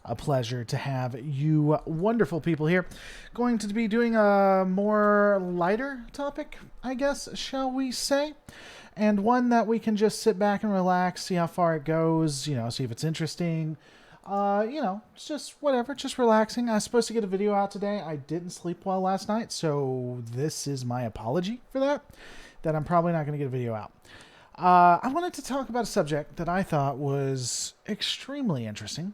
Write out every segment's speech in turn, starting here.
a pleasure to have you wonderful people here. Going to be doing a more lighter topic, I guess, shall we say? And one that we can just sit back and relax, see how far it goes, see if it's interesting. It's just whatever, just relaxing. I was supposed to get a video out today. I didn't sleep well last night, so this is my apology for that I'm probably not going to get a video out. I wanted to talk about a subject that I thought was extremely interesting.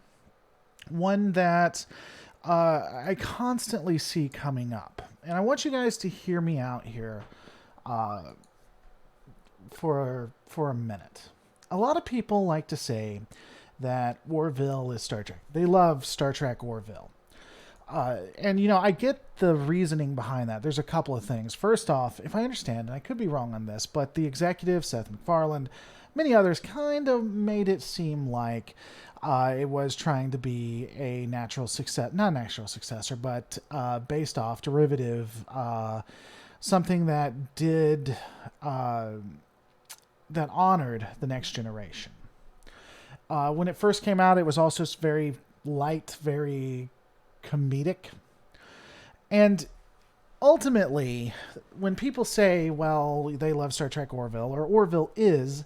One that I constantly see coming up. And I want you guys to hear me out here for a minute. A lot of people like to say that Orville is Star Trek. They love Star Trek Orville. And I get the reasoning behind that. There's a couple of things. First off, if I understand, and I could be wrong on this, but the executive, Seth MacFarlane, many others kind of made it seem like it was trying to be a natural success, not natural successor, but based off derivative, something that did, that honored the next generation. When it first came out, it was also very light, very comedic. And ultimately, when people say, well, they love Star Trek Orville, or Orville is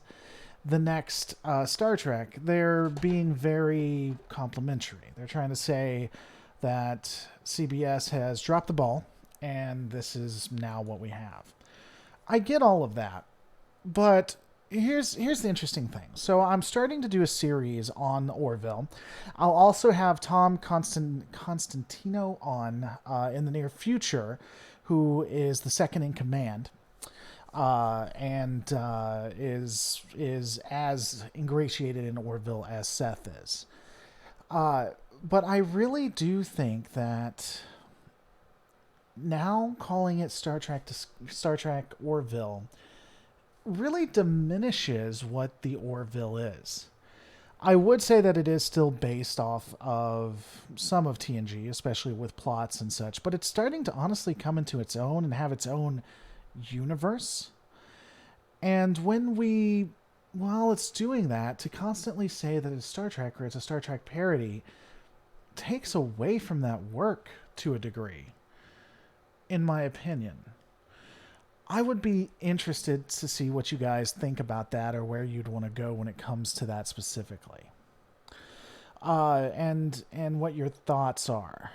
the next Star Trek, they're being very complimentary. They're trying to say that CBS has dropped the ball, and this is now what we have. I get all of that, but here's the interesting thing. So I'm starting to do a series on Orville. I'll also have Tom Constantino on in the near future, who is the second in command, and is as ingratiated in Orville as Seth is. But I really do think that now calling it Star Trek Orville really diminishes what the Orville is. I would say that it is still based off of some of TNG, especially with plots and such, but it's starting to honestly come into its own and have its own universe. And while it's doing that, to constantly say that it's Star Trek or it's a Star Trek parody takes away from that work to a degree, in my opinion. I would be interested to see what you guys think about that, or where you'd want to go when it comes to that specifically. And what your thoughts are.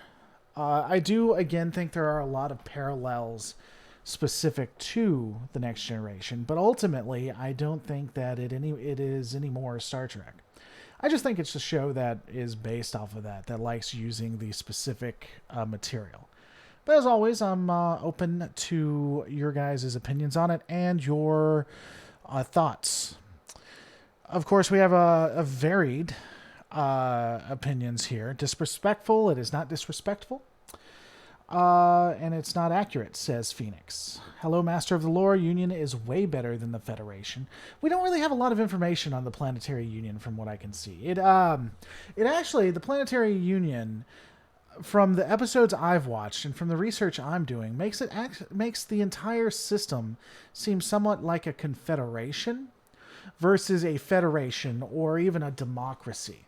I do, again, think there are a lot of parallels specific to The Next Generation, but ultimately, I don't think that it is any more Star Trek. I just think it's a show that is based off of that likes using the specific material. But as always, I'm open to your guys' opinions on it and your thoughts. Of course, we have a varied opinions here. Disrespectful, it is not disrespectful. And it's not accurate, says Phoenix. Hello, Master of the Lore. Union is way better than the Federation. We don't really have a lot of information on the Planetary Union from what I can see. It actually, the Planetary Union, from the episodes I've watched and from the research I'm doing, makes the entire system seem somewhat like a confederation versus a federation or even a democracy.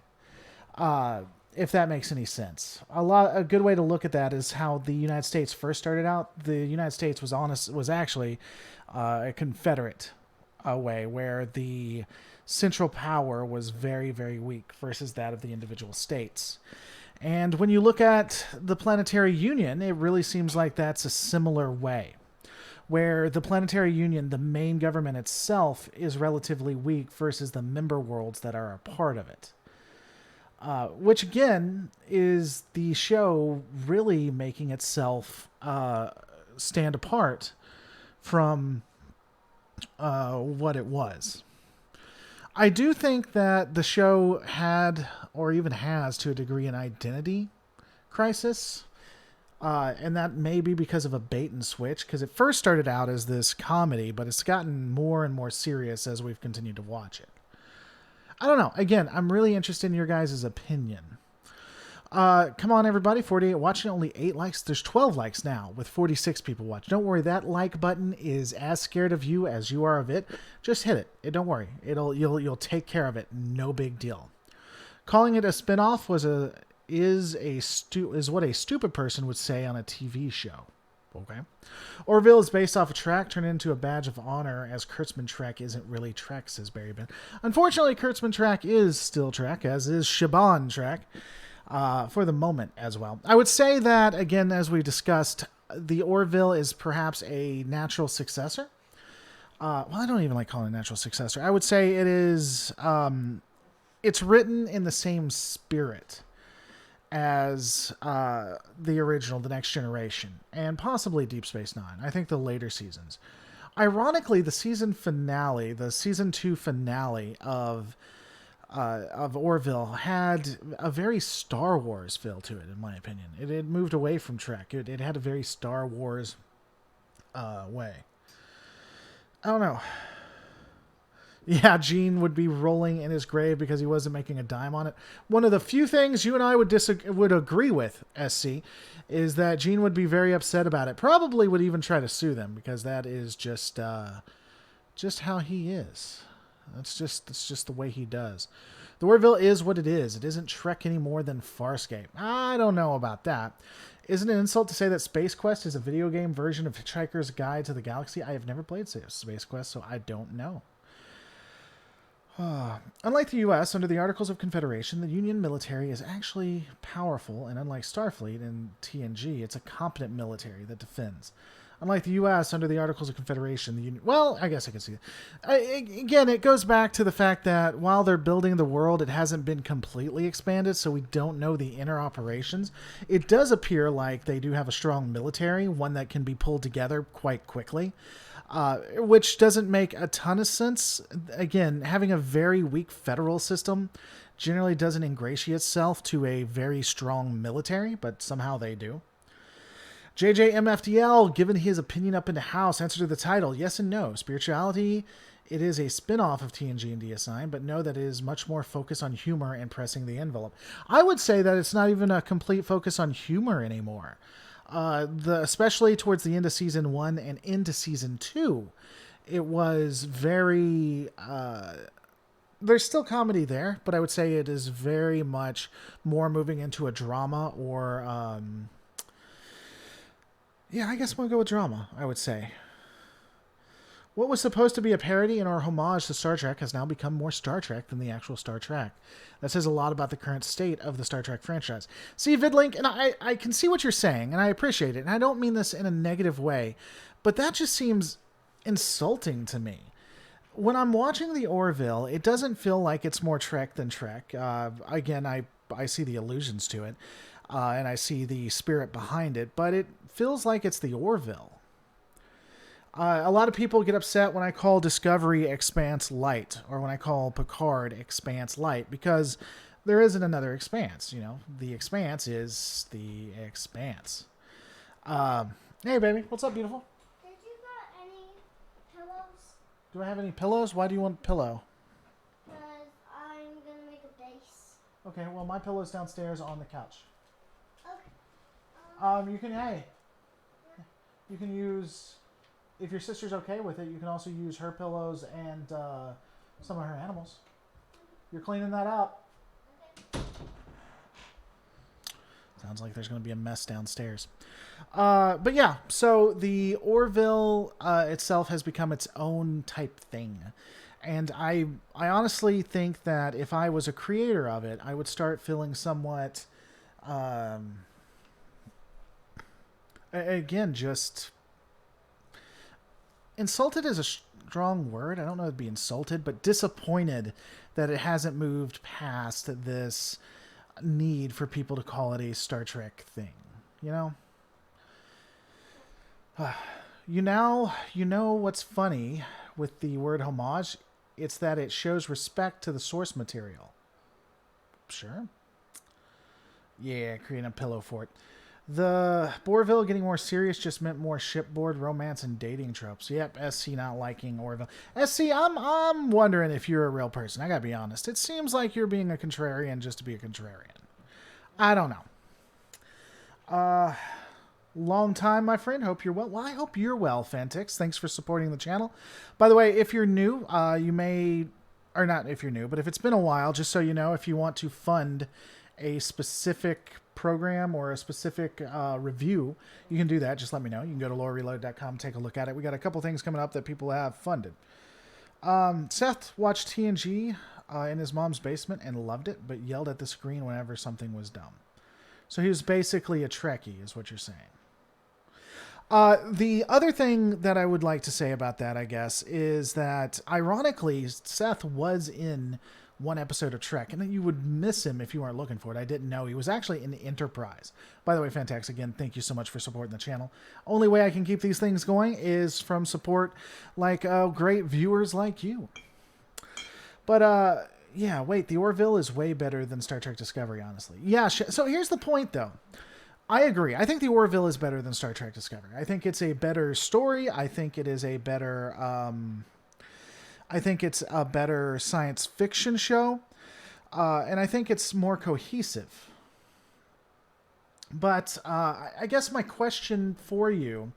If that makes any sense. A good way to look at that is how the United States first started out. The United States was actually a confederate way where the central power was very, very weak versus that of the individual states. And when you look at the Planetary Union, it really seems like that's a similar way, where the Planetary Union, the main government itself, is relatively weak versus the member worlds that are a part of it. Which, again, is the show really making itself stand apart from what it was. I do think that the show had, or even has to a degree, an identity crisis. And that may be because of a bait and switch, because it first started out as this comedy, but it's gotten more and more serious as we've continued to watch it. I don't know. Again, I'm really interested in your guys' opinion. Come on, everybody. 48 watching, only 8 likes. There's 12 likes now with 46 people watching. Don't worry. That like button is as scared of you as you are of it. Just hit it. Don't worry. You'll take care of it. No big deal. Calling it a spinoff is what a stupid person would say on a TV show. Okay. Orville is based off a Trek turned into a badge of honor, as Kurtzman Trek isn't really Trek, says Barry Ben. Unfortunately, Kurtzman Trek is still Trek, as is Shaban Trek, for the moment as well. I would say that, again, as we discussed, the Orville is perhaps a natural successor. Well, I don't even like calling it a natural successor. I would say it is, it's written in the same spirit as the original, The Next Generation, and possibly Deep Space Nine. I think the later seasons. Ironically, the season 2 finale of Orville had a very Star Wars feel to it, in my opinion. It had moved away from Trek. It had a very Star Wars way. I don't know. Yeah, Gene would be rolling in his grave because he wasn't making a dime on it. One of the few things you and I would agree with, SC, is that Gene would be very upset about it. Probably would even try to sue them, because that is just how he is. That's just the way he does. The Orville is what it is. It isn't Trek any more than Farscape. I don't know about that. Isn't it an insult to say that Space Quest is a video game version of Hitchhiker's Guide to the Galaxy? I have never played Space Quest, so I don't know. Unlike the U.S., under the Articles of Confederation, the Union military is actually powerful, and unlike Starfleet and TNG, it's a competent military that defends. Unlike the U.S., under the Articles of Confederation, the Union... Well, I guess I can see that. Again, it goes back to the fact that while they're building the world, it hasn't been completely expanded, so we don't know the inner operations. It does appear like they do have a strong military, one that can be pulled together quite quickly. Which doesn't make a ton of sense. Again, having a very weak federal system generally doesn't ingratiate itself to a very strong military, but somehow they do. JJMFDL, given his opinion up into House, answer to the title, yes and no. Spirituality, it is a spin-off of TNG and DS9, but know that it is much more focused on humor and pressing the envelope. I would say that it's not even a complete focus on humor anymore. Especially towards the end of season 1 and into season 2, it was very, there's still comedy there, but I would say it is very much more moving into a drama or, yeah, I guess I'm going to go with drama, I would say. What was supposed to be a parody and or homage to Star Trek has now become more Star Trek than the actual Star Trek. That says a lot about the current state of the Star Trek franchise. See, Vidlink, and I can see what you're saying, and I appreciate it, and I don't mean this in a negative way, but that just seems insulting to me. When I'm watching the Orville, it doesn't feel like it's more Trek than Trek. Again, I see the allusions to it, and I see the spirit behind it, but it feels like it's the Orville. A lot of people get upset when I call Discovery Expanse Light, or when I call Picard Expanse Light, because there isn't another Expanse. You know, the Expanse is the Expanse. Hey, baby, what's up, beautiful? Did you got any pillows? Do I have any pillows? Why do you want a pillow? Because I'm gonna make a base. Okay, well, my pillow's downstairs on the couch. Okay. You can use... If your sister's okay with it, you can also use her pillows and some of her animals. You're cleaning that up. Okay. Sounds like there's going to be a mess downstairs. But yeah, so the Orville itself has become its own type thing. And I honestly think that if I was a creator of it, I would start feeling somewhat, again, just... Insulted is a strong word. I don't know if it'd be insulted, but disappointed that it hasn't moved past this need for people to call it a Star Trek thing. You know? You know what's funny with the word homage? It's that it shows respect to the source material. Sure. Yeah, creating a pillow fort. The Orville getting more serious just meant more shipboard romance and dating tropes. Yep, SC not liking Orville. SC, I'm wondering if you're a real person. I gotta be honest. It seems like you're being a contrarian just to be a contrarian. I don't know. Long time, my friend. Hope you're well. Well, I hope you're well, Fantix. Thanks for supporting the channel. By the way, if you're new, you may... Or not if you're new, but if it's been a while, just so you know, if you want to fund a specific program or a specific review, you can do that. Just let me know. You can go to lorereload.com, take a look at it. We got a couple things coming up that people have funded. Seth watched TNG in his mom's basement and loved it, but yelled at the screen whenever something was dumb. So he was basically a Trekkie, is what you're saying. The other thing that I would like to say about that, I guess, is that ironically, Seth was in one episode of Trek, and you would miss him if you weren't looking for it. I didn't know he was actually in Enterprise. By the way, Fantax, again, thank you so much for supporting the channel. Only way I can keep these things going is from support like great viewers like you. But yeah, wait, the Orville is way better than Star Trek Discovery, honestly. Yeah, so here's the point, though. I agree. I think the Orville is better than Star Trek Discovery. I think it's a better story. I think it is a better... I think it's a better science fiction show. And I think it's more cohesive. But I guess my question for you...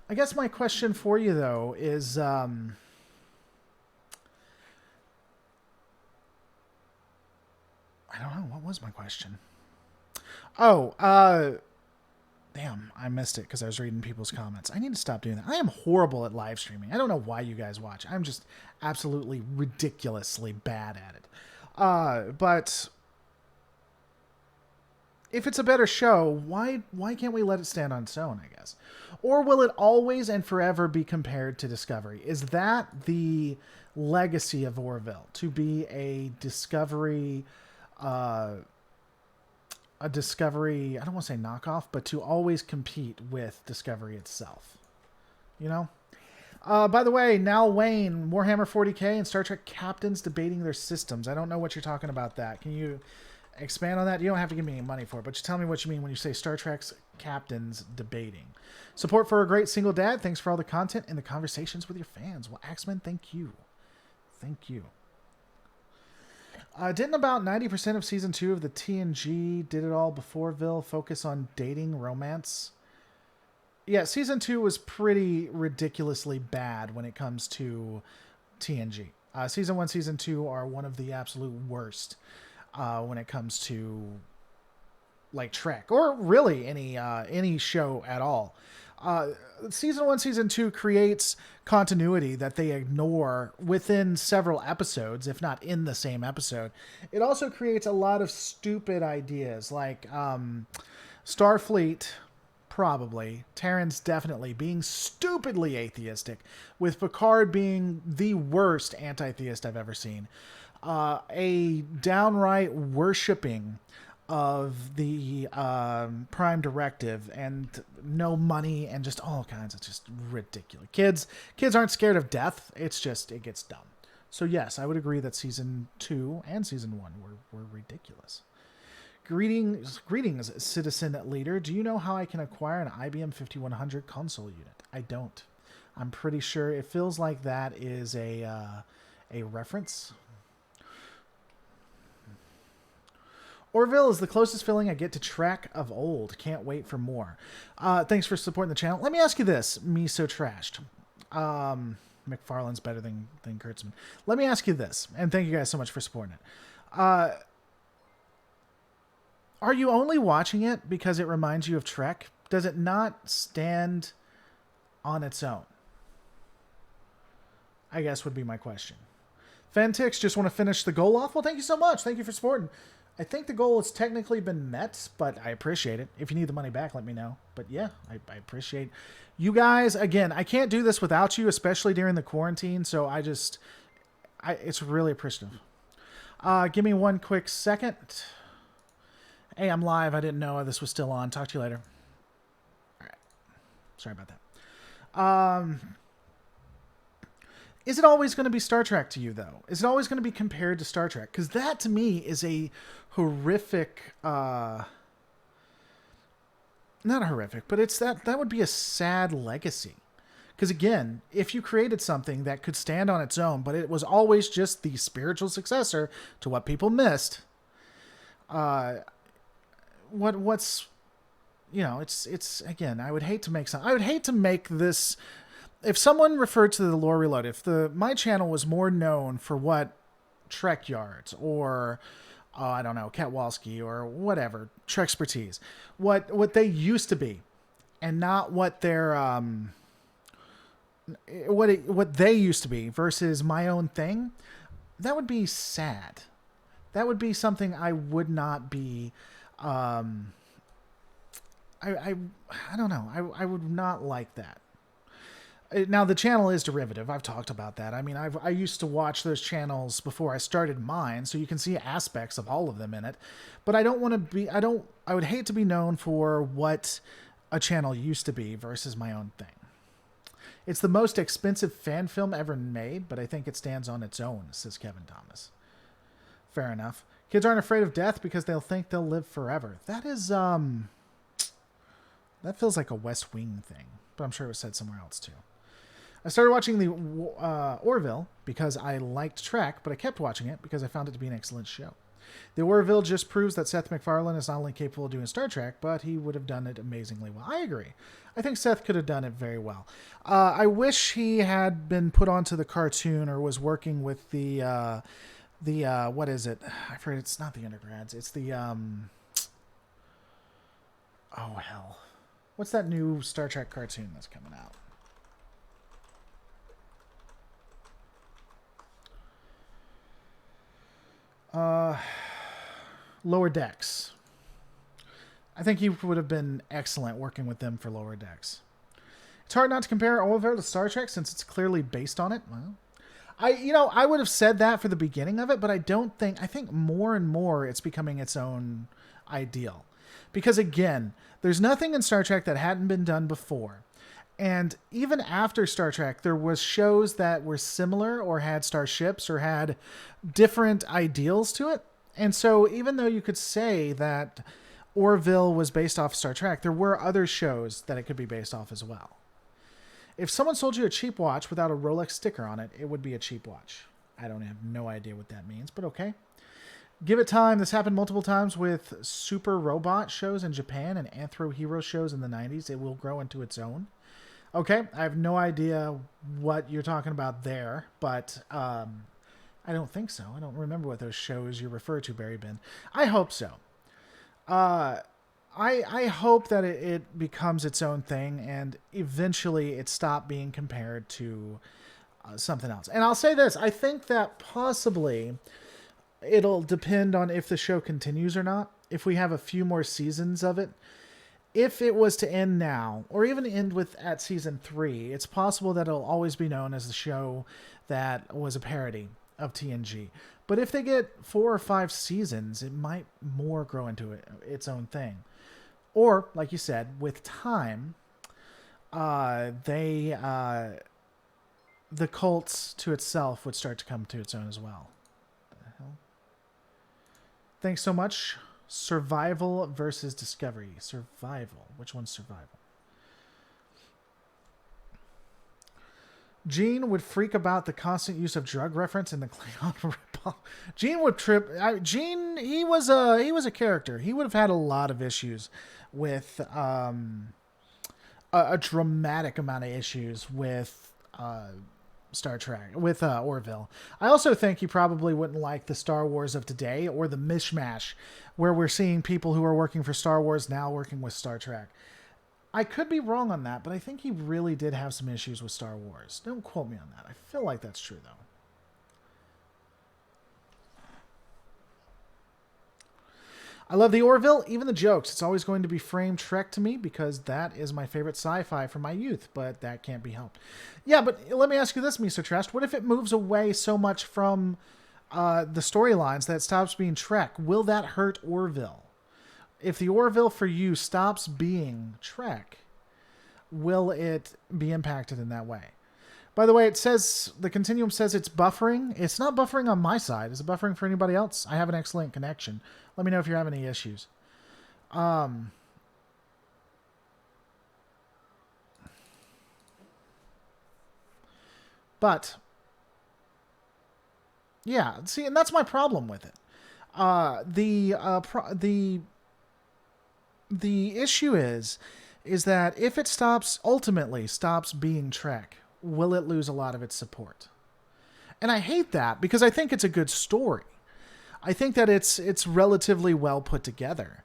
though, is... I don't know. What was my question? Oh, damn, I missed it because I was reading people's comments. I need to stop doing that. I am horrible at live streaming. I don't know why you guys watch. I'm just absolutely ridiculously bad at it. But if it's a better show, why can't we let it stand on its own, I guess? Or will it always and forever be compared to Discovery? Is that the legacy of Orville, to be a Discovery... a Discovery, I don't want to say knockoff, but to always compete with Discovery itself. You know? By the way, now Wayne, Warhammer 40k and Star Trek captains debating their systems. I don't know what you're talking about that. Can you expand on that? You don't have to give me any money for it, but just tell me what you mean when you say Star Trek's captains debating. Support for a great single dad. Thanks for all the content and the conversations with your fans. Well, Axeman, thank you. Thank you. Didn't about 90% of season 2 of the TNG Did It All Beforeville focus on dating romance? Yeah, season 2 was pretty ridiculously bad when it comes to TNG. Season 1, season 2 are one of the absolute worst when it comes to like Trek, or really any show at all. Season 1, season 2 creates continuity that they ignore within several episodes, if not in the same episode. It also creates a lot of stupid ideas, like Starfleet, probably, Terran's definitely, being stupidly atheistic, with Picard being the worst anti-theist I've ever seen. A downright worshipping of the Prime Directive and no money and just all kinds of just ridiculous. Kids aren't scared of death. It's just, it gets dumb. So yes, I would agree that season 2 and season 1 were ridiculous. Greetings, citizen leader. Do you know how I can acquire an IBM 5100 console unit? I don't. I'm pretty sure it feels like that is a reference. Orville is the closest feeling I get to Trek of old. Can't wait for more. Thanks for supporting the channel. Let me ask you this, me so trashed. McFarlane's better than Kurtzman. Let me ask you this, and thank you guys so much for supporting it. Are you only watching it because it reminds you of Trek? Does it not stand on its own? I guess would be my question. Fantix, just want to finish the goal off? Well, thank you so much. Thank you for supporting. I think the goal has technically been met, but I appreciate it. If you need the money back, let me know. But yeah, I appreciate you guys. Again, I can't do this without you, especially during the quarantine. So it's really appreciative. Give me one quick second. Hey, I'm live. I didn't know this was still on. Talk to you later. All right. Sorry about that. Is it always going to be Star Trek to you, though? Is it always going to be compared to Star Trek? Because that, to me, is a horrific... not horrific, but it's that would be a sad legacy. Because, again, if you created something that could stand on its own, but it was always just the spiritual successor to what people missed, what's... You know, it's again, I would hate to make this if someone referred to the Lore Reload, if my channel was more known for what Trek Yards or I don't know, Katwalski or whatever, Trek Expertise, what they used to be, and not what their what they used to be versus my own thing, that would be sad. That would be something I would not be. I don't know. I would not like that. Now the channel is derivative. I've talked about that. I mean, I used to watch those channels before I started mine, so you can see aspects of all of them in it. But I don't want to be. I would hate to be known for what a channel used to be versus my own thing. It's the most expensive fan film ever made, but I think it stands on its own, says Kevin Thomas. Fair enough. Kids aren't afraid of death because they'll think they'll live forever. That is, that feels like a West Wing thing, but I'm sure it was said somewhere else too. I started watching the Orville because I liked Trek, but I kept watching it because I found it to be an excellent show. The Orville just proves that Seth MacFarlane is not only capable of doing Star Trek, but he would have done it amazingly well. I agree. I think Seth could have done it very well. I wish he had been put onto the cartoon or was working with the what is it? I forget. It's not the undergrads. It's the oh hell, what's that new Star Trek cartoon that's coming out? Lower Decks. I think he would have been excellent working with them for Lower Decks. It's hard not to compare Orville to Star Trek since it's clearly based on it. Well, I would have said that for the beginning of it, but I think more and more it's becoming its own ideal. Because again, there's nothing in Star Trek that hadn't been done before. And even after Star Trek, there was shows that were similar or had starships or had different ideals to it. And so even though you could say that Orville was based off Star Trek, there were other shows that it could be based off as well. If someone sold you a cheap watch without a Rolex sticker on it, it would be a cheap watch. I don't have no idea what that means, but okay. Give it time. This happened multiple times with super robot shows in Japan and anthro hero shows in the 90s. It will grow into its own. Okay, I have no idea what you're talking about there, but I don't think so. I don't remember what those shows you refer to, Barry Ben. I hope so. I hope that it becomes its own thing and eventually it stopped being compared to something else. And I'll say this. I think that possibly it'll depend on if the show continues or not. If we have a few more seasons of it. If it was to end now, or even end at season 3, it's possible that it'll always be known as the show that was a parody of TNG. But if they get 4 or 5 seasons, it might more grow into its own thing. Or, like you said, with time, the cults to itself would start to come to its own as well. What the hell? Thanks so much. Survival versus Discovery. Survival. Which one's survival? Gene would freak about the constant use of drug reference in the Klingon ripoff. Gene would trip. Gene, he was a character. He would have had a lot of issues with a dramatic amount of issues with Star Trek, with Orville. I also think he probably wouldn't like the Star Wars of today or the mishmash where we're seeing people who are working for Star Wars now working with Star Trek. I could be wrong on that, but I think he really did have some issues with Star Wars. Don't quote me on that. I feel like that's true, though. I love the Orville, even the jokes. It's always going to be framed Trek to me because that is my favorite sci-fi from my youth, but that can't be helped. Yeah, but let me ask you this, Mr. Trest. What if it moves away so much from the storylines that it stops being Trek? Will that hurt Orville? If the Orville for you stops being Trek, will it be impacted in that way? By the way, it says, the Continuum says it's buffering. It's not buffering on my side. Is it buffering for anybody else? I have an excellent connection. Let me know if you're having any issues. But, yeah, see, and that's my problem with it. The issue is that if it ultimately stops being Trek, will it lose a lot of its support? And I hate that because I think it's a good story. I think that it's relatively well put together.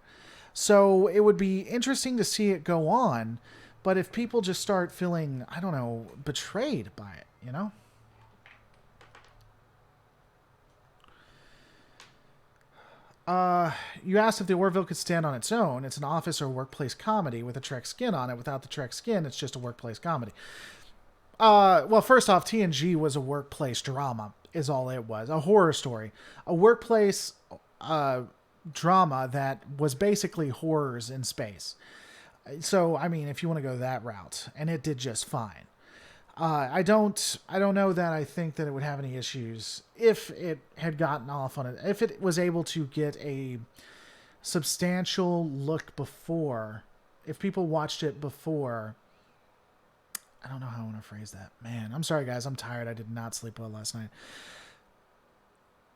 So it would be interesting to see it go on, but if people just start feeling, I don't know, betrayed by it, you know? You asked if the Orville could stand on its own. It's an office or workplace comedy with a Trek skin on it. Without the Trek skin, it's just a workplace comedy. Well, first off, TNG was a workplace drama, is all it was. A horror story. A workplace drama that was basically horrors in space. So, I mean, if you want to go that route, and it did just fine. I don't know that I think that it would have any issues if it had gotten off on it. If it was able to get a substantial look before, if people watched it before, I don't know how I want to phrase that. Man, I'm sorry, guys. I'm tired. I did not sleep well last night.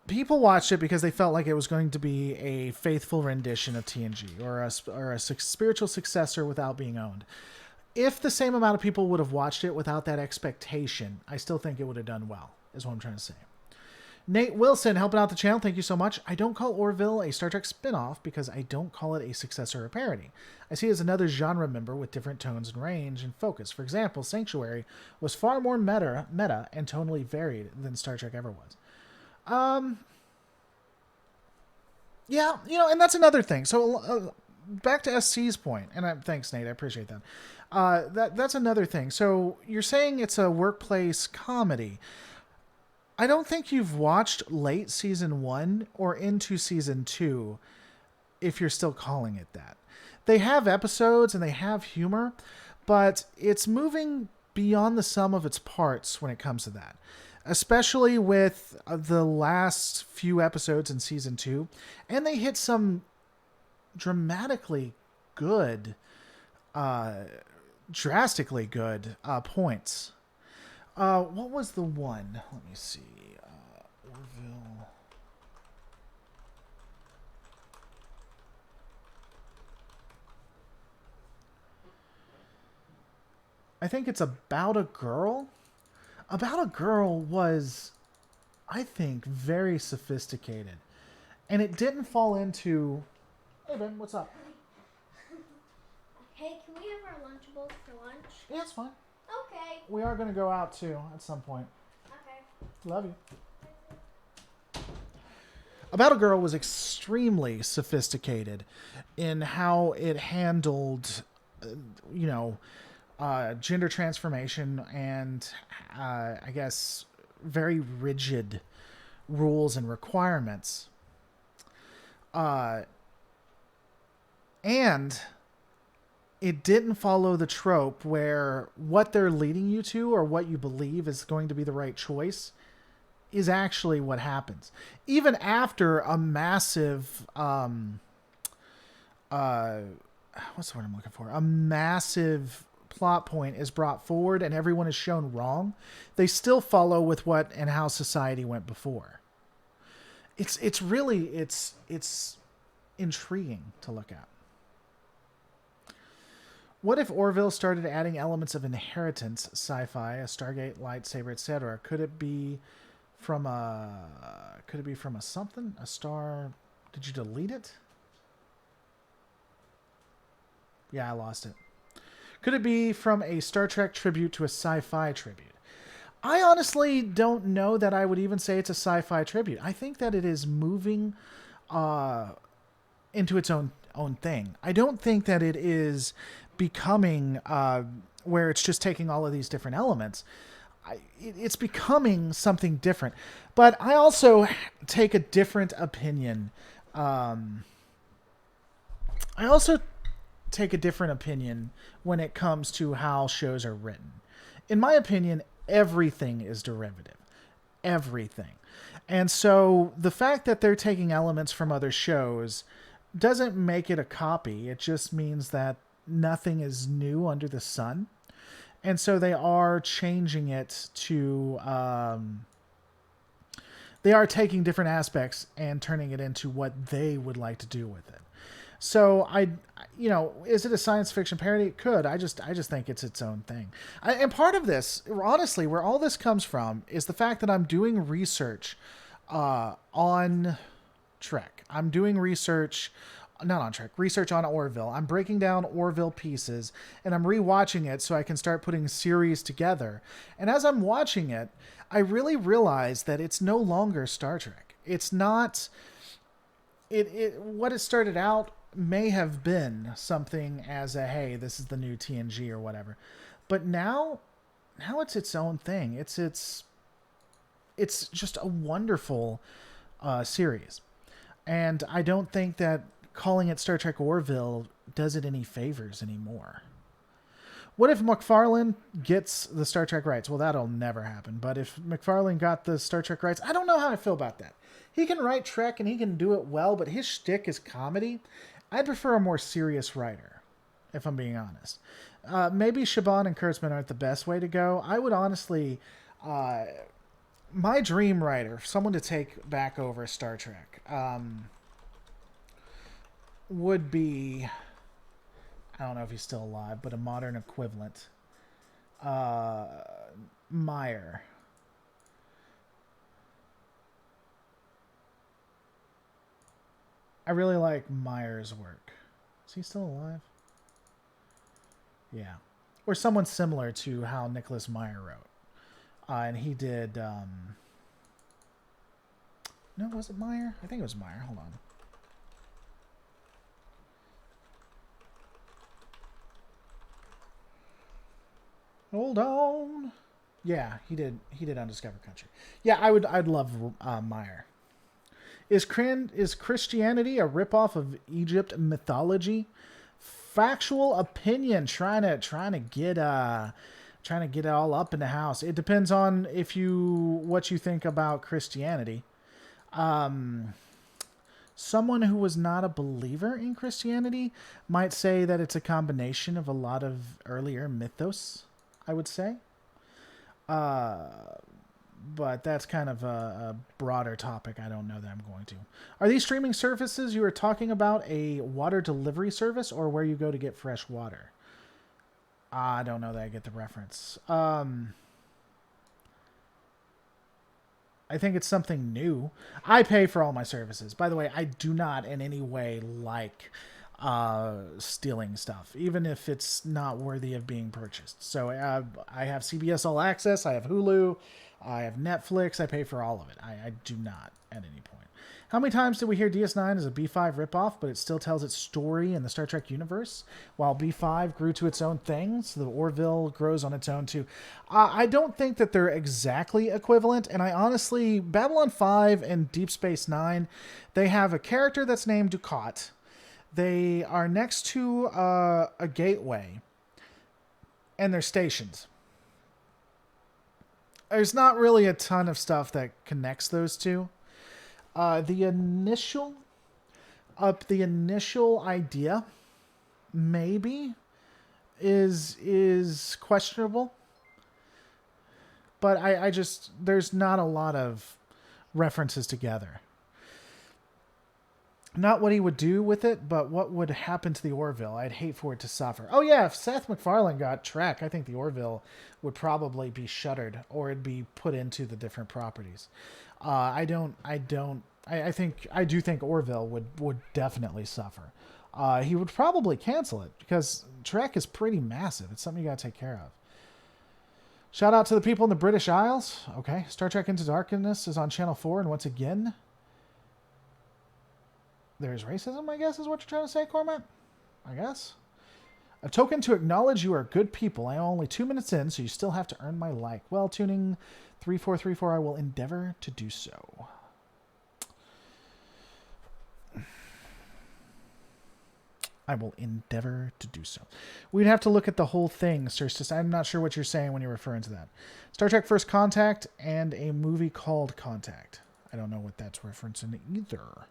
People watched it because they felt like it was going to be a faithful rendition of TNG or a spiritual successor without being owned. If the same amount of people would have watched it without that expectation, I still think it would have done well, is what I'm trying to say. Nate Wilson, helping out the channel. Thank you so much. I don't call Orville a Star Trek spinoff because I don't call it a successor or parody. I see it as another genre member with different tones and range and focus. For example, Sanctuary was far more meta and tonally varied than Star Trek ever was. Yeah, you know, and that's another thing. So back to SC's point, and thanks, Nate. I appreciate that. That's another thing. So you're saying it's a workplace comedy. I don't think you've watched late season 1 or into season 2 if you're still calling it that. They have episodes and they have humor, but it's moving beyond the sum of its parts when it comes to that. Especially with the last few episodes in season 2. And they hit some drastically good points. What was the one? Let me see. Orville. I think it's About a Girl. About a Girl was, I think, very sophisticated. And it didn't fall into... Hey, Ben, what's up? Hey, can we have our Lunchables for lunch? Yeah, it's fine. Okay. We are going to go out, too, at some point. Okay. Love you. About a Girl was extremely sophisticated in how it handled, gender transformation and, I guess, very rigid rules and requirements. And it didn't follow the trope where what they're leading you to or what you believe is going to be the right choice is actually what happens. Even after a massive, what's the word I'm looking for? A massive plot point is brought forward and everyone is shown wrong, they still follow with what and how society went before. It's really intriguing to look at. What if Orville started adding elements of inheritance, sci-fi, a Stargate lightsaber, etc.? Could it be from a something? A star? Did you delete it? Yeah, I lost it. Could it be from a Star Trek tribute to a sci-fi tribute? I honestly don't know that I would even say it's a sci-fi tribute. I think that it is moving into its own thing. I don't think that it is becoming where it's just taking all of these different elements. It's becoming something different. But I also take a different opinion. When it comes to how shows are written. In my opinion, everything is derivative. Everything. And so the fact that they're taking elements from other shows doesn't make it a copy. It just means that nothing is new under the sun. And so they are changing it to... they are taking different aspects and turning it into what they would like to do with it. So is it a science fiction parody? It could. I just think it's its own thing. And part of this, honestly, where all this comes from is the fact that I'm doing research on Trek. I'm doing research, not on Trek, research on Orville. I'm breaking down Orville pieces and I'm rewatching it so I can start putting series together. And as I'm watching it, I really realize that it's no longer Star Trek. It's not. What it started out may have been something as a, hey, this is the new TNG or whatever, but now it's its own thing. It's just a wonderful series, and I don't think that calling it Star Trek Orville does it any favors anymore. What if McFarlane gets the Star Trek rights? Well, that'll never happen. But if McFarlane got the Star Trek rights, I don't know how I feel about that. He can write Trek and he can do it well, but his shtick is comedy. I'd prefer a more serious writer, if I'm being honest. Maybe Shaban and Kurtzman aren't the best way to go. I would honestly, my dream writer, someone to take back over Star Trek, would be, I don't know if he's still alive, but a modern equivalent. Meyer. I really like Meyer's work. Is he still alive? Yeah. Or someone similar to how Nicholas Meyer wrote. And he did... No, was it Meyer? I think it was Meyer. Hold on. Hold on. Yeah, he did Undiscovered Country. Yeah, I'd love Meyer. Is Christianity a ripoff of Egypt mythology? Factual opinion, trying to get it all up in the house. It depends on what you think about Christianity. Someone who was not a believer in Christianity might say that it's a combination of a lot of earlier mythos, I would say. But that's kind of a broader topic. I don't know that I'm going to. Are these streaming services you are talking about a water delivery service or where you go to get fresh water? I don't know that I get the reference. I think it's something new. I pay for all my services. By the way, I do not in any way like stealing stuff, even if it's not worthy of being purchased. So I have CBS All Access. I have Hulu. I have Netflix. I pay for all of it. I do not at any point. How many times did we hear DS9 is a B5 ripoff, but it still tells its story in the Star Trek universe, while B5 grew to its own thing, so the Orville grows on its own too? I don't think that they're exactly equivalent, and I honestly, Babylon 5 and Deep Space Nine, they have a character that's named Dukat. They are next to a gateway, and they're stations. There's not really a ton of stuff that connects those two. The initial idea maybe is questionable, but I just, there's not a lot of references together. Not what he would do with it, but what would happen to the Orville. I'd hate for it to suffer. Oh yeah, if Seth MacFarlane got Trek, I think the Orville would probably be shuttered or it'd be put into the different properties. I do think Orville would definitely suffer. He would probably cancel it because Trek is pretty massive. It's something you got to take care of. Shout out to the people in the British Isles. Okay, Star Trek Into Darkness is on Channel 4, and once again, there's racism, I guess, is what you're trying to say, Cormac? I guess. A token to acknowledge you are good people. I am only 2 minutes in, so you still have to earn my like. Well, tuning 3434, I will endeavor to do so. I will endeavor to do so. We'd have to look at the whole thing, Sir. I'm not sure what you're saying when you're referring to that. Star Trek First Contact and a movie called Contact. I don't know what that's referencing either.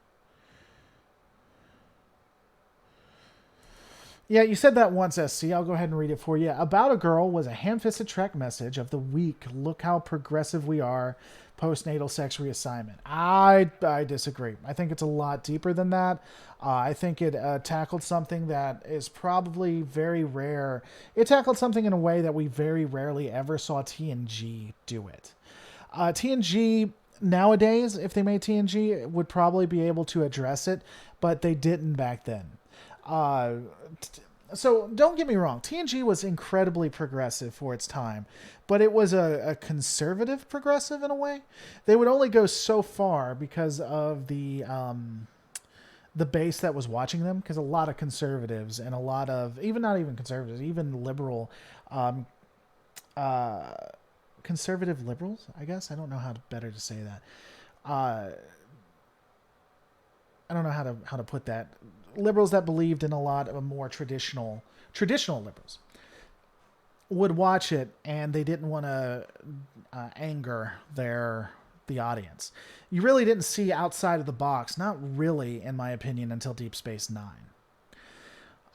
Yeah, you said that once, SC. I'll go ahead and read it for you. About a Girl was a ham-fisted Trek message of the week. Look how progressive we are. Postnatal sex reassignment. I disagree. I think it's a lot deeper than that. I think it tackled something that is probably very rare. It tackled something in a way that we very rarely ever saw TNG do it. TNG nowadays, if they made TNG, would probably be able to address it, but they didn't back then. Uh, so don't get me wrong, TNG was incredibly progressive for its time, but it was a conservative progressive in a way. They would only go so far because of the base that was watching them, because a lot of conservatives and a lot of not even conservatives, even liberal um, uh, conservative liberals, I guess. I don't know how better to say that. I don't know how to put that. Liberals that believed in a lot of more traditional liberals would watch it, and they didn't want to anger the audience. You really didn't see outside of the box, not really, in my opinion, until Deep Space Nine.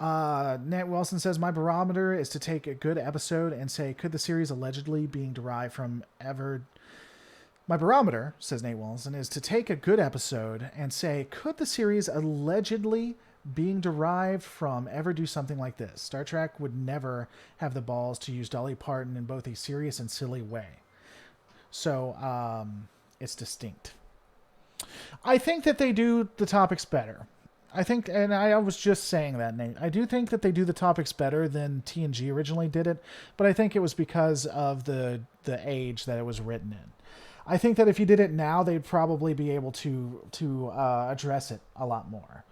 Nat Wilson says, my barometer is to take a good episode and say, could the series allegedly being derived from ever... My barometer, says Nate Wilson, is to take a good episode and say, could the series allegedly being derived from ever do something like this? Star Trek would never have the balls to use Dolly Parton in both a serious and silly way. So, it's distinct. I think that they do the topics better. I think, and I was just saying that, Nate, I do think that they do the topics better than TNG originally did it, but I think it was because of the age that it was written in. I think that if you did it now, they'd probably be able to address it a lot more.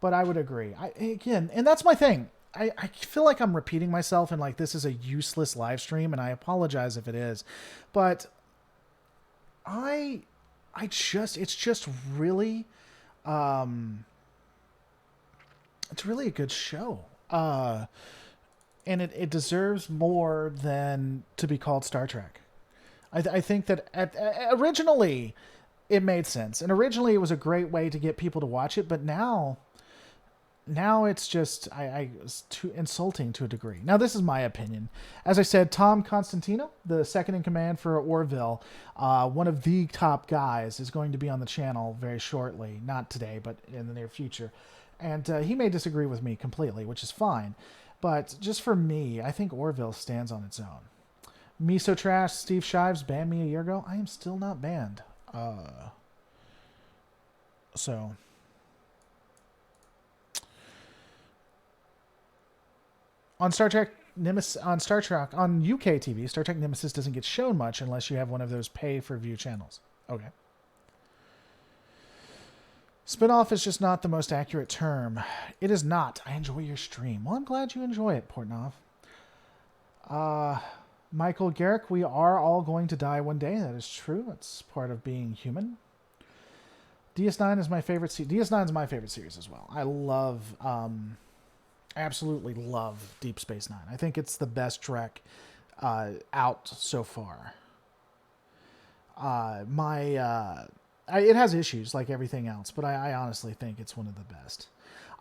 But I would agree. Again, and that's my thing. I feel like I'm repeating myself and like this is a useless live stream, and I apologize if it is. But it's just really it's really a good show. And it deserves more than to be called Star Trek. I think that originally it made sense, and originally it was a great way to get people to watch it, but now it's just it's too insulting to a degree. Now, this is my opinion. As I said, Tom Constantino, the second in command for Orville, one of the top guys, is going to be on the channel very shortly. Not today, but in the near future. And he may disagree with me completely, which is fine. But just for me, I think Orville stands on its own. Miso Trash, Steve Shives banned me a year ago. I am still not banned. So... On Star Trek Nemesis, on UK TV, Star Trek Nemesis doesn't get shown much unless you have one of those pay-for-view channels. Okay. Spinoff is just not the most accurate term. It is not. I enjoy your stream. Well, I'm glad you enjoy it, Portnoy. Michael Garrick, we are all going to die one day. That is true. That's part of being human. DS9 is my favorite. DS9 is my favorite series as well. Absolutely love Deep Space Nine. I think it's the best Trek out so far. It has issues like everything else, but I honestly think it's one of the best.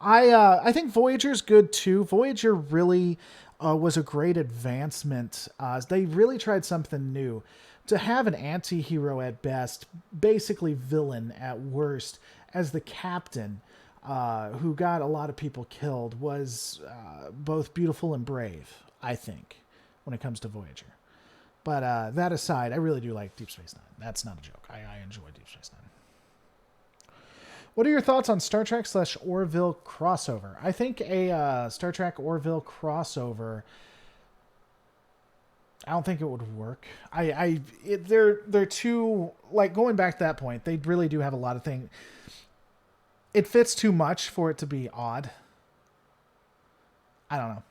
I think Voyager's good too. Voyager really was a great advancement. They really tried something new. To have an anti-hero at best, basically villain at worst, as the captain, who got a lot of people killed, was both beautiful and brave, I think, when it comes to Voyager. But that aside, I really do like Deep Space Nine. That's not a joke. I enjoy Deep Space Nine. What are your thoughts on Star Trek / Orville crossover? I think a Star Trek Orville crossover, I don't think it would work. They're too, like, going back to that point, they really do have a lot of things. It fits too much for it to be odd. I don't know.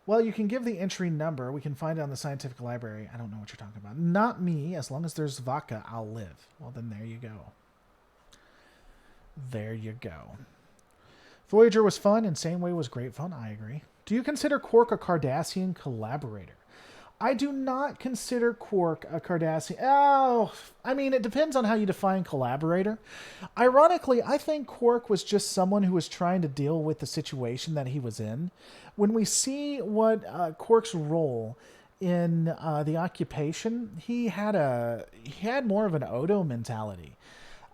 Well, you can give the entry number. We can find it on the scientific library. I don't know what you're talking about. Not me. As long as there's vodka, I'll live. Well, then there you go. There you go. Voyager was fun, and Same Way was great fun. I agree. Do you consider Quark a Cardassian collaborator? I do not consider Quark a Cardassian. Oh, I mean, it depends on how you define collaborator. Ironically, I think Quark was just someone who was trying to deal with the situation that he was in. When we see what Quark's role in the occupation, he had more of an Odo mentality.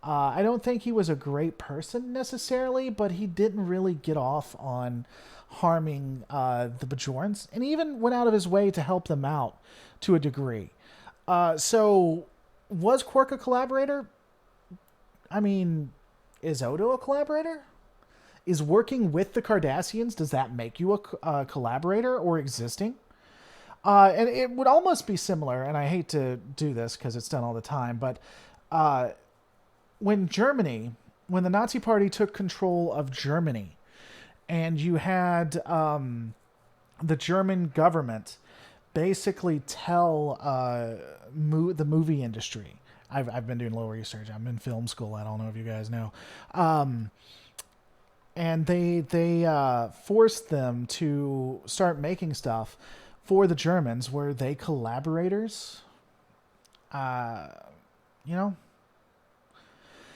I don't think he was a great person necessarily, but he didn't really get off on harming the Bajorans, and he even went out of his way to help them out to a degree. So, was Quark a collaborator? I mean, is Odo a collaborator? Is working with the Cardassians, does that make you a collaborator or existing? And it would almost be similar, and I hate to do this because it's done all the time, but when the Nazi Party took control of Germany, and you had the German government basically tell the movie industry. I've been doing a little research. I'm in film school. I don't know if you guys know. And they forced them to start making stuff for the Germans. Were they collaborators? You know?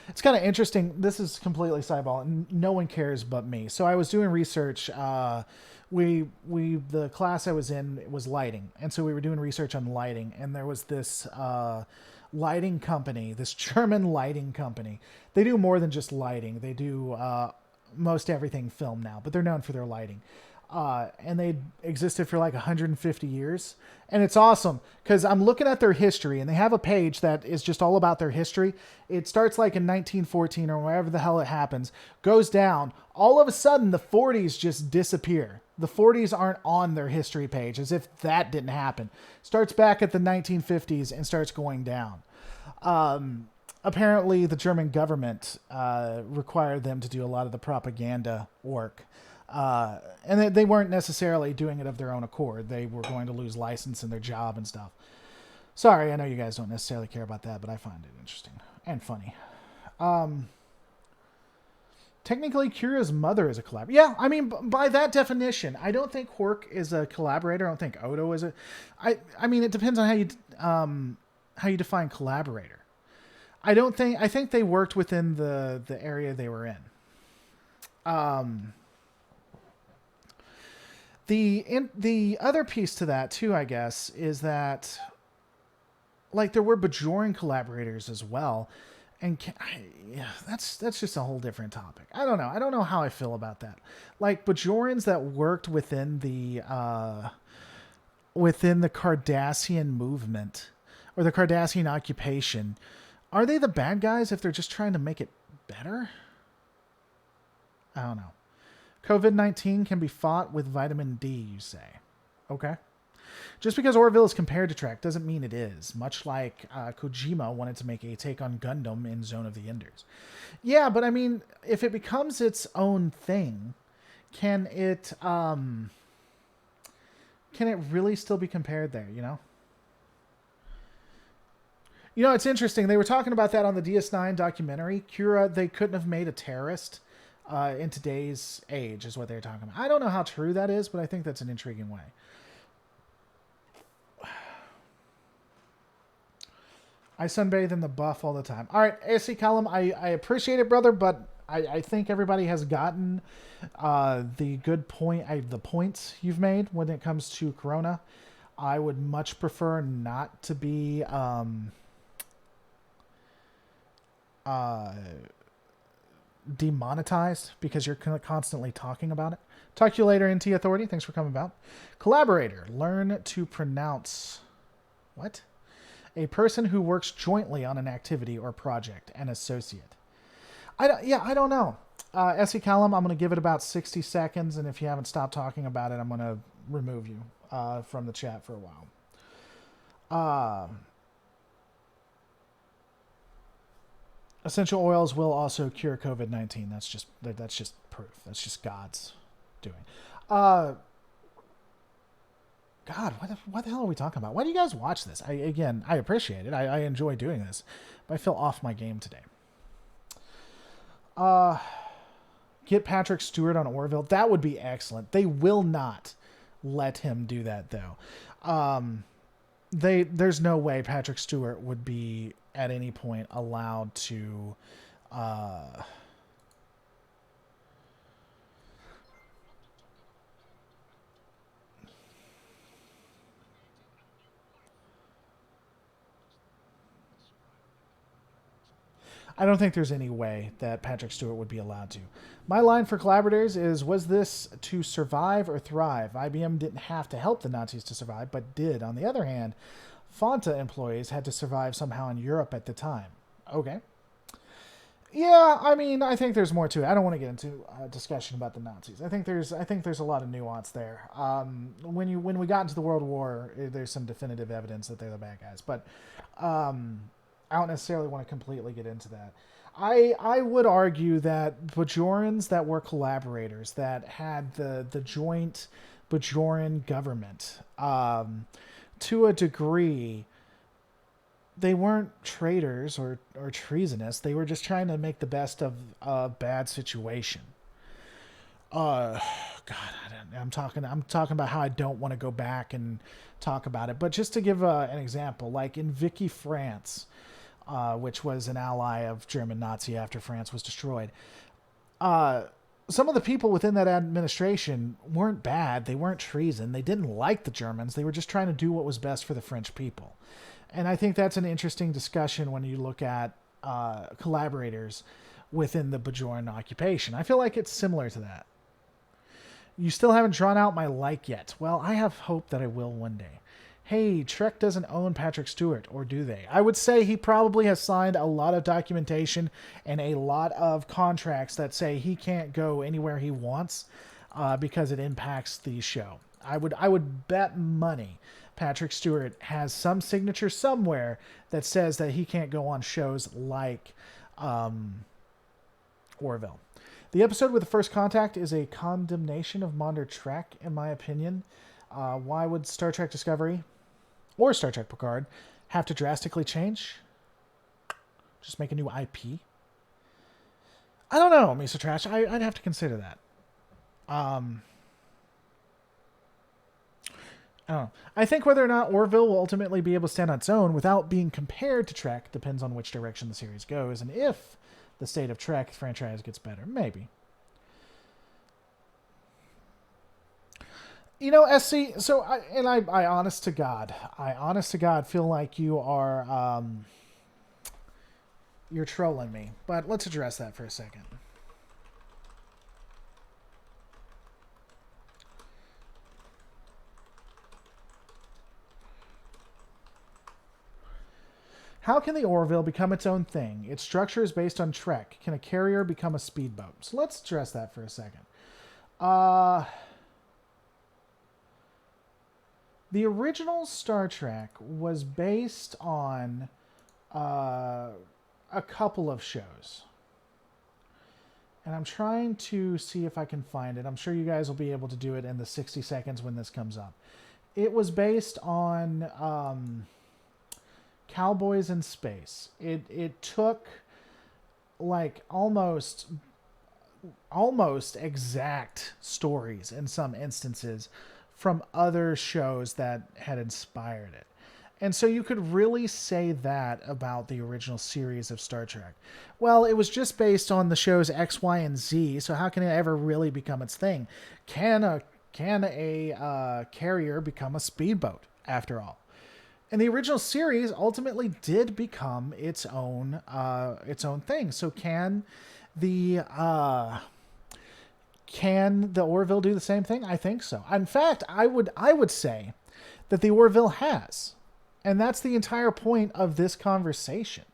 It's kind of interesting. This is completely sideball. No one cares but me. So I was doing research. The class I was in was lighting, and so we were doing research on lighting. And there was this lighting company, this German lighting company. They do more than just lighting. They do most everything film now, but they're known for their lighting. And they existed for like 150 years. And it's awesome because I'm looking at their history, and they have a page that is just all about their history. It starts like in 1914 or wherever the hell it happens, goes down. All of a sudden, the 40s just disappear. The 40s aren't on their history page, as if that didn't happen. Starts back at the 1950s and starts going down. Apparently, the German government required them to do a lot of the propaganda work. And they weren't necessarily doing it of their own accord. They were going to lose license in their job and stuff. Sorry, I know you guys don't necessarily care about that, but I find it interesting and funny. Technically, Kira's mother is a collaborator. Yeah, I mean, by that definition, I don't think Quark is a collaborator. I don't think Odo is a... I mean, it depends on how you define collaborator. I think they worked within the area they were in. The other piece to that too, I guess, is that like there were Bajoran collaborators as well, and that's just a whole different topic. I don't know. I don't know how I feel about that. Like Bajorans that worked within the Cardassian movement or the Cardassian occupation, are they the bad guys if they're just trying to make it better? I don't know. COVID-19 can be fought with vitamin D, you say. Okay. Just because Orville is compared to Trek doesn't mean it is, much like Kojima wanted to make a take on Gundam in Zone of the Enders. Yeah, but I mean, if it becomes its own thing, can it really still be compared there, you know? You know, it's interesting. They were talking about that on the DS9 documentary. Kira, they couldn't have made a terrorist in today's age, is what they're talking about. I don't know how true that is, but I think that's an intriguing way. I sunbathe in the buff all the time. All right, AC Callum, I appreciate it, brother, but I think everybody has gotten the points you've made when it comes to Corona. I would much prefer not to be demonetized because you're constantly talking about it. Talk to you later, NT Authority. Thanks for coming about. Collaborator. Learn to pronounce... What? A person who works jointly on an activity or project. An associate. I don't know. SE Callum, I'm going to give it about 60 seconds, and if you haven't stopped talking about it, I'm going to remove you from the chat for a while. Essential oils will also cure COVID-19. That's just proof. That's just God's doing. God, what the hell are we talking about? Why do you guys watch this? I appreciate it. I enjoy doing this, but I feel off my game today. Get Patrick Stewart on Orville. That would be excellent. They will not let him do that though. there's no way Patrick Stewart would be at any point allowed to I don't think there's any way that Patrick Stewart would be allowed to. My line for collaborators is, was this to survive or thrive? IBM didn't have to help the Nazis to survive, but did. On the other hand, Fonta employees had to survive somehow in Europe at the time. Okay. Yeah, I mean, I think there's more to it. I don't want to get into a discussion about the Nazis. I think there's a lot of nuance there. When we got into the World War, there's some definitive evidence that they're the bad guys, but I don't necessarily want to completely get into that. I would argue that Bajorans that were collaborators, that had the joint Bajoran government, to a degree, they weren't traitors or treasonous. They were just trying to make the best of a bad situation. God, I'm talking about how I don't want to go back and talk about it. But just to give an example, like in Vicky France, which was an ally of German Nazi after France was destroyed. Some of the people within that administration weren't bad. They weren't treason. They didn't like the Germans. They were just trying to do what was best for the French people. And I think that's an interesting discussion when you look at collaborators within the Bajoran occupation. I feel like it's similar to that. You still haven't drawn out my like yet. Well, I have hope that I will one day. Hey, Trek doesn't own Patrick Stewart, or do they? I would say he probably has signed a lot of documentation and a lot of contracts that say he can't go anywhere he wants because it impacts the show. I would bet money Patrick Stewart has some signature somewhere that says that he can't go on shows like Orville. The episode with the first contact is a condemnation of modern Trek, in my opinion. Why would Star Trek Discovery or Star Trek Picard have to drastically change? Just make a new IP? I don't know, Misa Trash. I'd have to consider that. I don't know. I think whether or not Orville will ultimately be able to stand on its own without being compared to Trek depends on which direction the series goes, and if the state of Trek franchise gets better. Maybe. You know, SC, so I honest to God feel like you are, you're trolling me, but let's address that for a second. How can the Orville become its own thing? Its structure is based on Trek. Can a carrier become a speedboat? So let's address that for a second. The original Star Trek was based on a couple of shows. And I'm trying to see if I can find it. I'm sure you guys will be able to do it in the 60 seconds when this comes up. It was based on Cowboys in Space. It took like almost exact stories in some instances from other shows that had inspired it. And so you could really say that about the original series of Star Trek. Well, it was just based on the shows X, Y, and Z, so how can it ever really become its thing? Can a carrier become a speedboat, after all? And the original series ultimately did become its own thing. So can the Orville do the same thing? I think so. In fact, I would say that the Orville has. And that's the entire point of this conversation.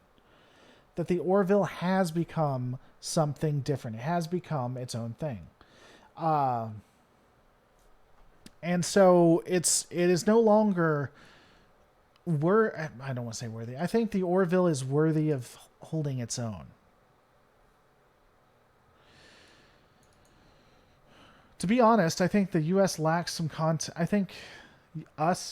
That the Orville has become something different. It has become its own thing. And so it is no longer I don't want to say worthy. I think the Orville is worthy of holding its own. To be honest, I think the U.S. lacks some context. I think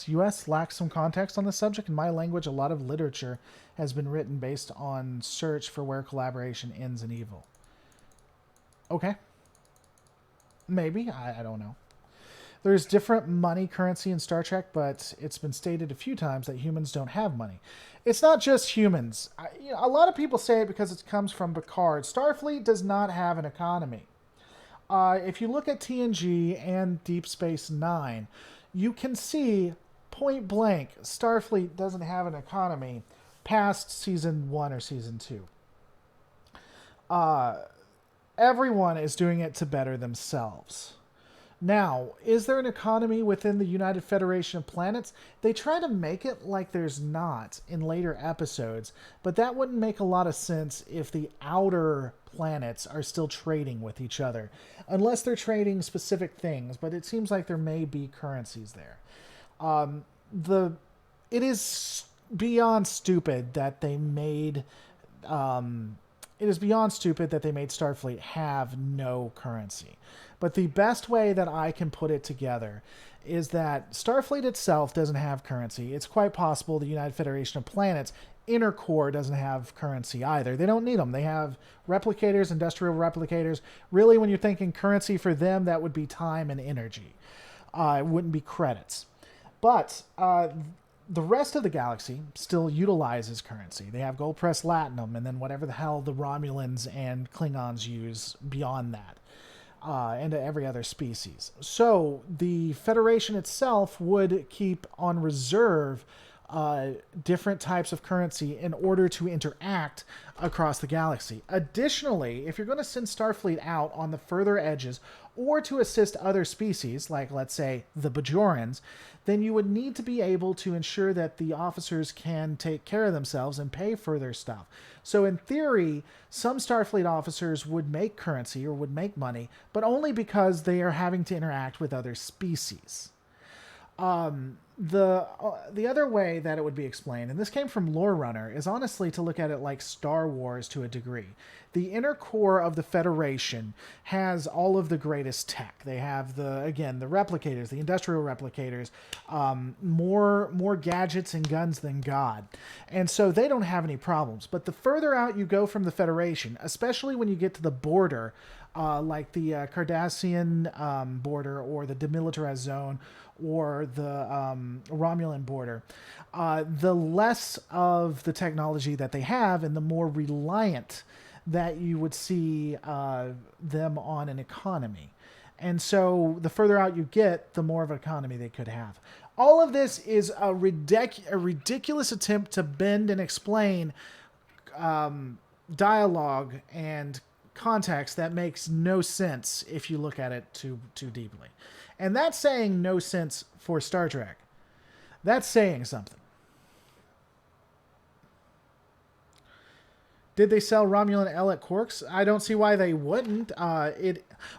U.S. lacks some context on the subject. In my language, a lot of literature has been written based on search for where collaboration ends in evil. Okay. Maybe. I don't know. There's different money currency in Star Trek, but it's been stated a few times that humans don't have money. It's not just humans. A lot of people say it because it comes from Picard. Starfleet does not have an economy. If you look at TNG and Deep Space Nine, you can see point blank Starfleet doesn't have an economy past season 1 or season 2. Everyone is doing it to better themselves. Now, is there an economy within the United Federation of Planets? They try to make it like there's not in later episodes, but that wouldn't make a lot of sense if the outer planets are still trading with each other, unless they're trading specific things, but it seems like there may be currencies there. It is beyond stupid that they made Starfleet have no currency. But the best way that I can put it together is that Starfleet itself doesn't have currency. It's quite possible the United Federation of Planets inner core doesn't have currency either. They don't need them. They have replicators, industrial replicators. Really, when you're thinking currency for them, that would be time and energy. It wouldn't be credits. But the rest of the galaxy still utilizes currency. They have gold pressed latinum and then whatever the hell the Romulans and Klingons use beyond that. And to every other species. So the Federation itself would keep on reserve different types of currency in order to interact across the galaxy. Additionally, if you're going to send Starfleet out on the further edges or to assist other species, like let's say the Bajorans, then you would need to be able to ensure that the officers can take care of themselves and pay for their stuff. So in theory, some Starfleet officers would make currency or would make money, but only because they are having to interact with other species. The other way that it would be explained, and this came from Lore Runner, is honestly to look at it like Star Wars to a degree. The inner core of the Federation has all of the greatest tech. They have the replicators, the industrial replicators, more gadgets and guns than God. And so they don't have any problems. But the further out you go from the Federation, especially when you get to the border, like the Cardassian border or the demilitarized zone or the Romulan border, the less of the technology that they have and the more reliant that you would see them on an economy. And so the further out you get, the more of an economy they could have. All of this is a ridiculous attempt to bend and explain dialogue and context that makes no sense if you look at it too deeply. And that's saying no sense for Star Trek. That's saying something. Did they sell Romulan L at Quarks? I don't see why they wouldn't.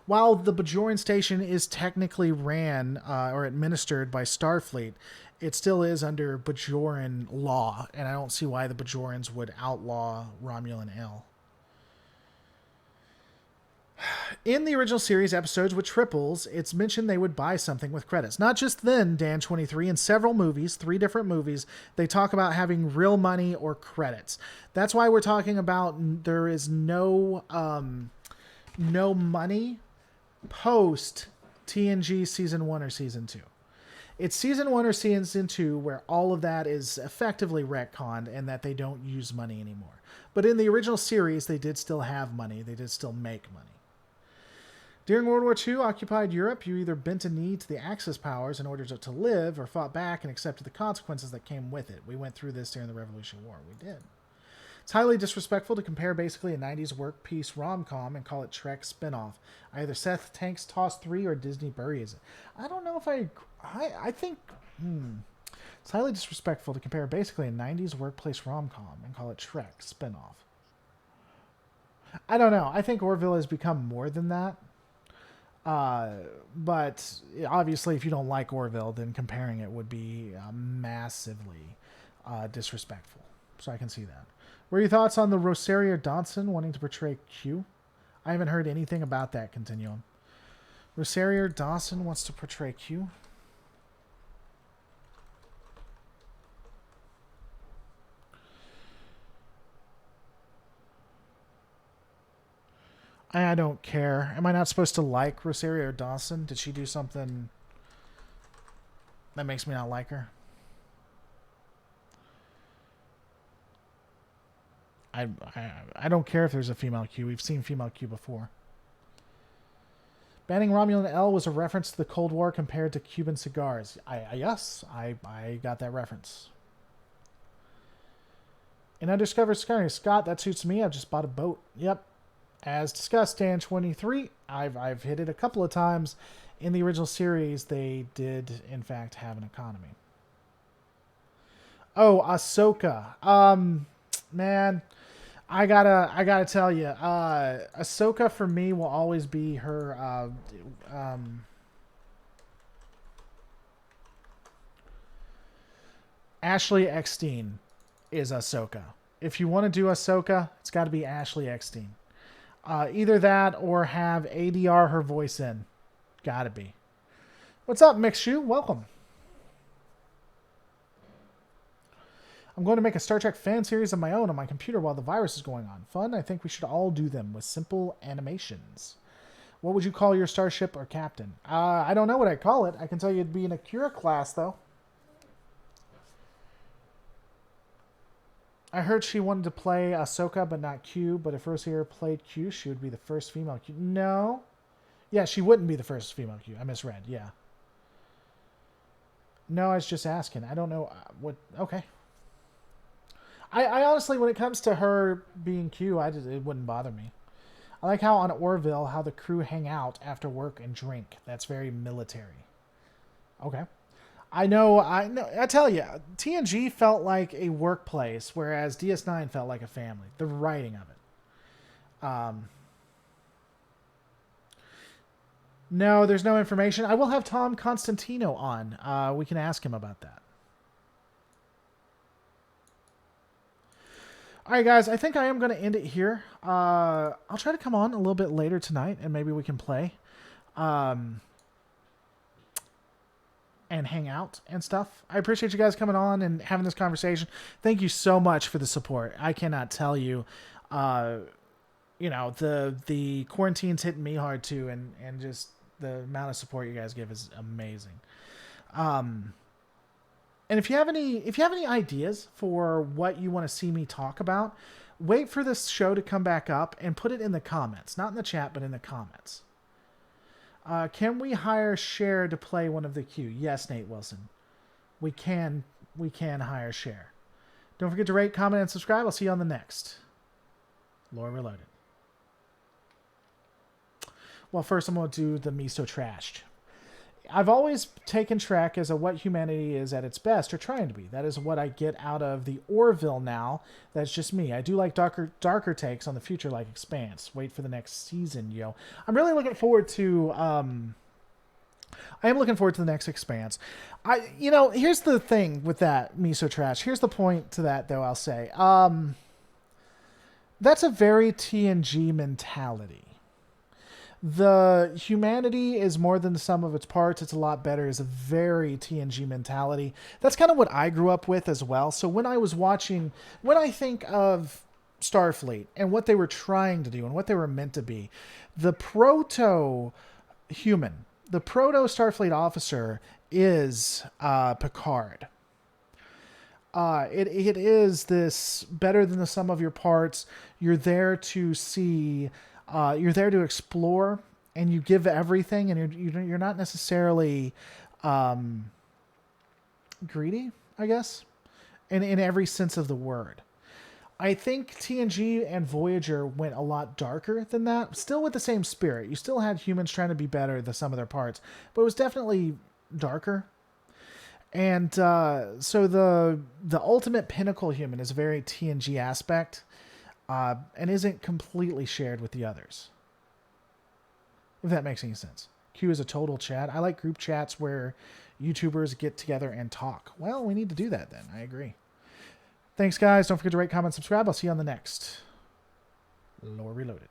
While the Bajoran station is technically ran or administered by Starfleet, it still is under Bajoran law, and I don't see why the Bajorans would outlaw Romulan L. In the original series episodes with triples, it's mentioned they would buy something with credits. Not just then, Dan23, in several movies, 3 different movies, they talk about having real money or credits. That's why we're talking about there is no money post TNG season 1 or season 2. It's season 1 or season 2 where all of that is effectively retconned and that they don't use money anymore. But in the original series, they did still have money. They did still make money. During World War II, occupied Europe, you either bent a knee to the Axis powers in order to live or fought back and accepted the consequences that came with it. We went through this during the Revolutionary War. We did. It's highly disrespectful to compare basically a 90s work piece rom-com and call it Trek Spinoff. Either Seth Tanks Toss 3 or Disney buries it. I don't know if I think... It's highly disrespectful to compare basically a 90s workplace rom-com and call it Trek Spinoff. I don't know. I think Orville has become more than that. But obviously if you don't like Orville, then comparing it would be massively disrespectful. So I can see that. What are your thoughts on the Rosario Dawson wanting to portray Q? I haven't heard anything about that continuum. Rosario Dawson wants to portray Q? I don't care. Am I not supposed to like Rosario Dawson? Did she do something That makes me not like her. I don't care if there's a female Q. We've seen female Q before. Banning Romulan L was a reference to the Cold War compared to Cuban cigars. Yes, I got that reference. In Undiscovered Sky, Scott, that suits me. I've just bought a boat. Yep. As discussed, Dan 23, I've hit it a couple of times. In the original series, they did, in fact, have an economy. Oh, Ahsoka. Man, I gotta tell you, Ahsoka for me will always be her, Ashley Eckstein is Ahsoka. If you want to do Ahsoka, it's got to be Ashley Eckstein. Either that or have ADR her voice in. Gotta be. What's up, Mixshoe? Welcome. I'm going to make a Star Trek fan series of my own on my computer while the virus is going on. Fun? I think we should all do them with simple animations. What would you call your starship or captain? I don't know what I'd call it. I can tell you it'd be an Akira class, though. I heard she wanted to play Ahsoka, but not Q. But if Rosier played Q, she would be the first female Q. No. Yeah, she wouldn't be the first female Q. I misread. Yeah. No, I was just asking. I don't know what... Okay. I honestly, when it comes to her being Q, it wouldn't bother me. I like how on Orville, how the crew hang out after work and drink. That's very military. Okay. I know. I tell you, TNG felt like a workplace, whereas DS9 felt like a family. The writing of it. No, there's no information. I will have Tom Constantino on. We can ask him about that. All right, guys, I think I am going to end it here. I'll try to come on a little bit later tonight, and maybe we can play and hang out and stuff. I appreciate you guys coming on and having this conversation. Thank you so much for the support. I cannot tell you, the quarantine's hitting me hard too, and just the amount of support you guys give is amazing. And if you have any ideas for what you want to see me talk about, wait for this show to come back up and put it in the comments. Not in the chat, but in the comments. Can we hire Cher to play one of the Q? Yes, Nate Wilson. We can hire Cher. Don't forget to rate, comment, and subscribe. I'll see you on the next Lore Reloaded. Well, first I'm going to do the Miso Trashed. I've always taken Trek as what humanity is at its best, or trying to be. That is what I get out of the Orville now. That's just me. I do like darker takes on the future, like Expanse. Wait for the next season, yo. I'm really looking forward to... I am looking forward to the next Expanse. Here's the thing with that, Miso Trash. Here's the point to that, though, I'll say. That's a very TNG mentality. The humanity is more than the sum of its parts. It's a lot better is a very TNG mentality. That's kind of what I grew up with as well. So when I think of Starfleet and what they were trying to do and what they were meant to be, the proto-human, the proto-Starfleet officer is Picard. It is this better than the sum of your parts. You're there to see... you're there to explore, and you give everything, and you're not necessarily greedy, I guess, in every sense of the word. I think TNG and Voyager went a lot darker than that, still with the same spirit. You still had humans trying to be better than the sum of their parts, but it was definitely darker. And so the ultimate pinnacle human is a very TNG aspect. And isn't completely shared with the others. If that makes any sense. Q is a total chat. I like group chats where YouTubers get together and talk. Well, we need to do that then. I agree. Thanks, guys. Don't forget to rate, comment, subscribe. I'll see you on the next Lore Reloaded.